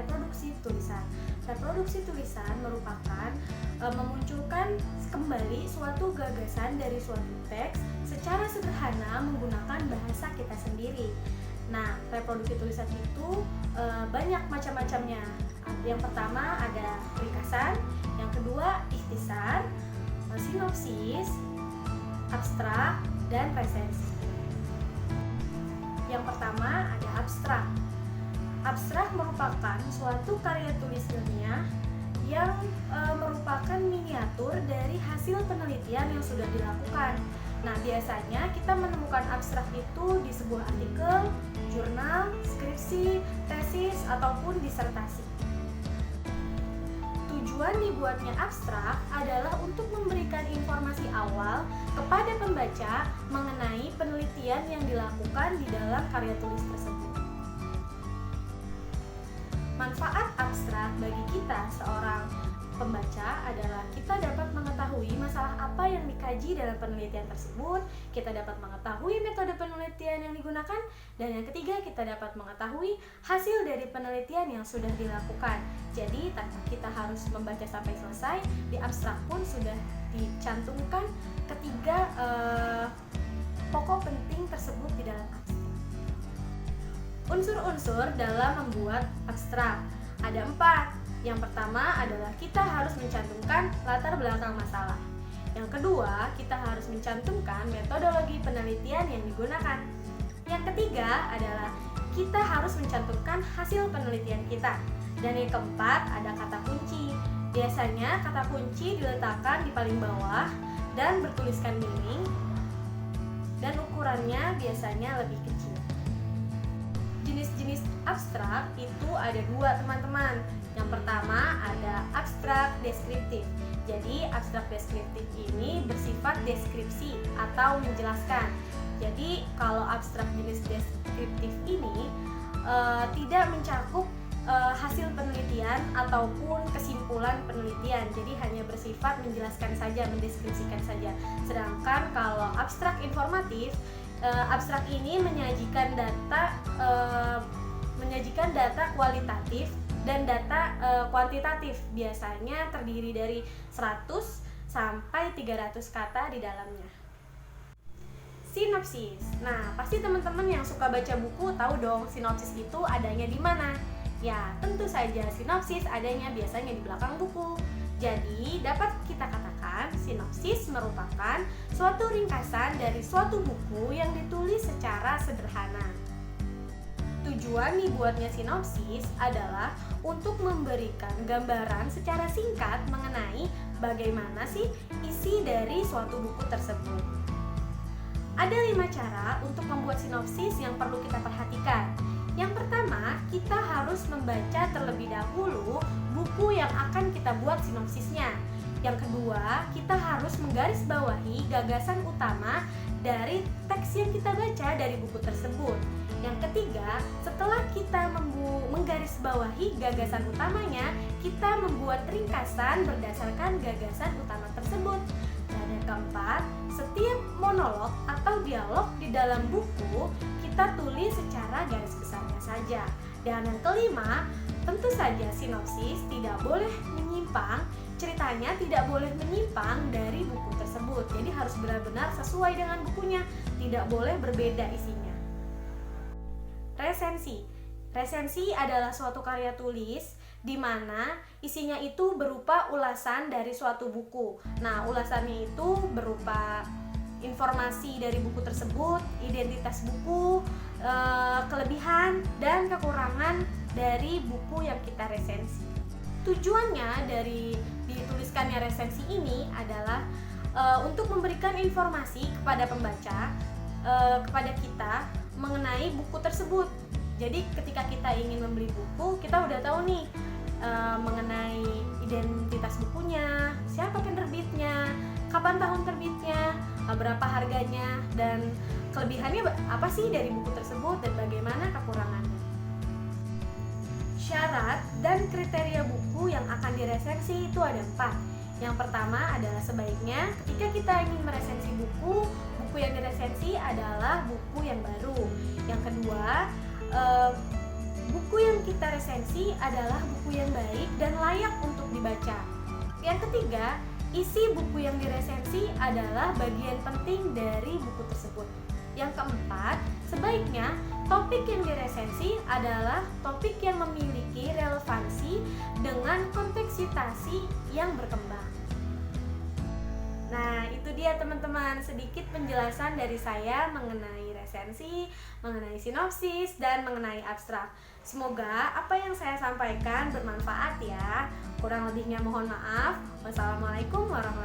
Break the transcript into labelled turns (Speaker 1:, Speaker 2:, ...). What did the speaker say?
Speaker 1: reproduksi tulisan. Reproduksi tulisan merupakan memunculkan kembali suatu gagasan dari suatu teks secara sederhana menggunakan bahasa kita sendiri. Nah, reproduksi tulisan itu banyak macam-macamnya. Yang pertama ada ringkasan, yang kedua ikhtisar, sinopsis, abstrak, dan resensi. Yang pertama ada abstrak. Abstrak merupakan suatu karya tulis ilmiah yang merupakan miniatur dari hasil penelitian yang sudah dilakukan. Nah, biasanya kita menemukan abstrak itu di sebuah artikel, jurnal, skripsi, tesis, ataupun disertasi. Tujuan dibuatnya abstrak adalah untuk memberikan informasi awal kepada pembaca mengenai penelitian yang dilakukan di dalam karya tulis tersebut. Manfaat abstrak bagi kita seorang pembaca adalah kita dapat mengetahui masalah apa yang dikaji dalam penelitian tersebut, kita dapat mengetahui metode penelitian yang digunakan, dan yang ketiga kita dapat mengetahui hasil dari penelitian yang sudah dilakukan. Jadi tanpa kita harus membaca sampai selesai, di abstrak pun sudah dicantumkan ketiga pokok penting tersebut di dalam abstrak. Unsur-unsur dalam membuat abstrak ada 4. Yang pertama adalah kita harus mencantumkan latar belakang masalah. Yang kedua, kita harus mencantumkan metodologi penelitian yang digunakan. Yang ketiga adalah kita harus mencantumkan hasil penelitian kita. Dan yang keempat ada kata kunci. Biasanya kata kunci diletakkan di paling bawah dan bertuliskan miring, dan ukurannya biasanya lebih kecil. Jenis-jenis abstrak itu ada 2, teman-teman. Yang pertama ada abstrak deskriptif. Jadi abstrak deskriptif ini bersifat deskripsi atau menjelaskan. Jadi kalau abstrak jenis deskriptif ini tidak mencakup hasil penelitian ataupun kesimpulan penelitian. Jadi hanya bersifat menjelaskan saja, mendeskripsikan saja. Sedangkan kalau abstrak informatif, abstrak ini menyajikan data kualitatif dan data kuantitatif, biasanya terdiri dari 100 sampai 300 kata di dalamnya. Sinopsis. Nah, pasti teman-teman yang suka baca buku tahu dong sinopsis itu adanya di mana. Ya, tentu saja sinopsis adanya biasanya di belakang buku. Jadi, dapat kita katakan sinopsis merupakan suatu ringkasan dari suatu buku yang ditulis secara sederhana. Tujuan dibuatnya sinopsis adalah untuk memberikan gambaran secara singkat mengenai bagaimana sih isi dari suatu buku tersebut. Ada 5 cara untuk membuat sinopsis yang perlu kita perhatikan. Yang pertama, kita harus membaca terlebih dahulu buku yang akan kita buat sinopsisnya. Yang kedua, kita harus menggarisbawahi gagasan utama dari teks yang kita baca dari buku tersebut. Yang ketiga, setelah kita menggarisbawahi gagasan utamanya, kita membuat ringkasan berdasarkan gagasan utama tersebut. Dan yang keempat, setiap monolog atau dialog di dalam buku kita tulis secara garis besarnya saja. Dan yang kelima, tentu saja sinopsis tidak boleh menyimpang, ceritanya tidak boleh menyimpang dari buku tersebut. Jadi harus benar-benar sesuai dengan bukunya, tidak boleh berbeda isinya. Resensi. Resensi adalah suatu karya tulis di mana isinya itu berupa ulasan dari suatu buku. Nah, ulasannya itu berupa informasi dari buku tersebut, identitas buku, kelebihan dan kekurangan dari buku yang kita resensi. Tujuannya dari dituliskannya resensi ini adalah untuk memberikan informasi kepada pembaca, kepada kita mengenai buku tersebut. Jadi ketika kita ingin membeli buku, kita udah tahu nih mengenai identitas bukunya, siapa penerbitnya, kapan tahun terbitnya, berapa harganya, dan kelebihannya apa sih dari buku tersebut dan bagaimana kekurangannya. Syarat dan kriteria buku yang akan diresensi itu ada 4. Yang pertama adalah sebaiknya ketika kita ingin meresensi buku yang diresensi adalah buku yang baru. Yang kedua, buku yang kita resensi adalah buku yang baik dan layak untuk dibaca. Yang ketiga, isi buku yang diresensi adalah bagian penting dari buku tersebut. Yang keempat, sebaiknya topik yang diresensi adalah topik yang memiliki relevansi dengan kompleksitas yang berkembang. Nah, itu dia teman-teman, sedikit penjelasan dari saya mengenai resensi, mengenai sinopsis, dan mengenai abstrak. Semoga apa yang saya sampaikan bermanfaat ya. Kurang lebihnya mohon maaf. Wassalamualaikum warahmatullahi wabarakatuh.